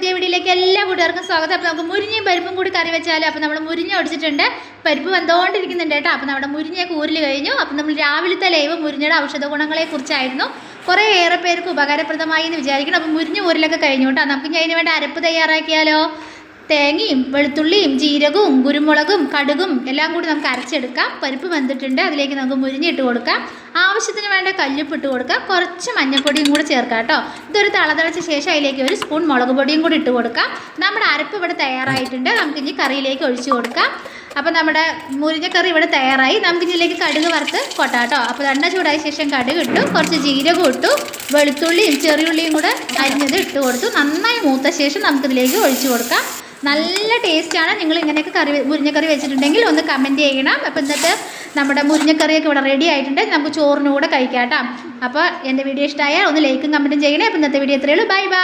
പുതിയ വീഡിയോയിലേക്ക് എല്ലാ കൂട്ടുകാർക്കും സ്വാഗതം. അപ്പോൾ നമുക്ക് മുരിഞ്ഞയും പരിപ്പും കൂടി കറി വെച്ചാലും. അപ്പോൾ നമ്മൾ മുരിഞ്ഞ ഒടിച്ചിട്ടുണ്ട്, പരിപ്പ് വന്നുകൊണ്ടിരിക്കുന്നുണ്ട് കേട്ടോ. അപ്പോൾ നമ്മുടെ മുരിഞ്ഞയൊക്കെ ഊരിൽ കഴിഞ്ഞു. അപ്പോൾ നമ്മൾ രാവിലത്തെ ലൈവ് മുരിഞ്ഞയുടെ ഔഷധ ഗുണങ്ങളെക്കുറിച്ചായിരുന്നു. കുറേയേറെ പേർക്ക് ഉപകാരപ്രദമായി എന്ന് വിചാരിക്കണം. അപ്പോൾ മുരിഞ്ഞ ഊരിലൊക്കെ കഴിഞ്ഞു കേട്ടോ. നമുക്ക് അതിന് വേണ്ട അരപ്പ് തയ്യാറാക്കിയാലോ? തേങ്ങയും വെളുത്തുള്ളിയും ജീരകവും കുരുമുളകും കടുകും എല്ലാം കൂടി നമുക്ക് അരച്ചെടുക്കാം. പരിപ്പ് വെന്തിട്ടുണ്ട്, അതിലേക്ക് നമുക്ക് മുരിഞ്ഞിട്ട് കൊടുക്കാം. ആവശ്യത്തിന് വേണ്ട കല്ലുപ്പ് ഇട്ട് കൊടുക്കാം. കുറച്ച് മഞ്ഞൾപ്പൊടിയും കൂടി ചേർക്കാം കേട്ടോ. ഇതൊരു തിളച്ച ശേഷം അതിലേക്ക് ഒരു സ്പൂൺ മുളക് പൊടിയും കൂടി ഇട്ട് കൊടുക്കാം. നമ്മുടെ അരപ്പ് ഇവിടെ തയ്യാറായിട്ടുണ്ട്. നമുക്കിനി കറിയിലേക്ക് ഒഴിച്ചു കൊടുക്കാം. അപ്പോൾ നമ്മുടെ മുരിഞ്ഞക്കറി ഇവിടെ തയ്യാറായി. നമുക്കിതിലേക്ക് കടുക് വറുത്ത് കൊട്ടാം കേട്ടോ. അപ്പോൾ എണ്ണ ചൂടായ ശേഷം കടുക് ഇട്ടു, കുറച്ച് ജീരകം ഇട്ടു, വെളുത്തുള്ളിയും ചെറിയുള്ളിയും കൂടെ അരിഞ്ഞത് ഇട്ട് കൊടുത്തു. നന്നായി മൂത്ത ശേഷം നമുക്കിതിലേക്ക് ഒഴിച്ചു കൊടുക്കാം. നല്ല ടേസ്റ്റാണ്. നിങ്ങൾ ഇങ്ങനെയൊക്കെ മുരിഞ്ഞക്കറി വെച്ചിട്ടുണ്ടെങ്കിൽ ഒന്ന് കമൻറ്റ് ചെയ്യണം. അപ്പോൾ എന്നിട്ട് നമ്മുടെ മുരിഞ്ഞക്കറിയൊക്കെ ഇവിടെ റെഡി ആയിട്ടുണ്ട്. നമുക്ക് ചോറിന് കൂടെ കഴിക്കാം കേട്ടോ. അപ്പോൾ എൻ്റെ വീഡിയോ ഇഷ്ടമായാൽ ഒന്ന് ലൈക്കും കമൻറ്റും ചെയ്യണേ. അപ്പോൾ ഇന്നത്തെ വീഡിയോ ഇത്രയേ ഉള്ളൂ. Bye bye.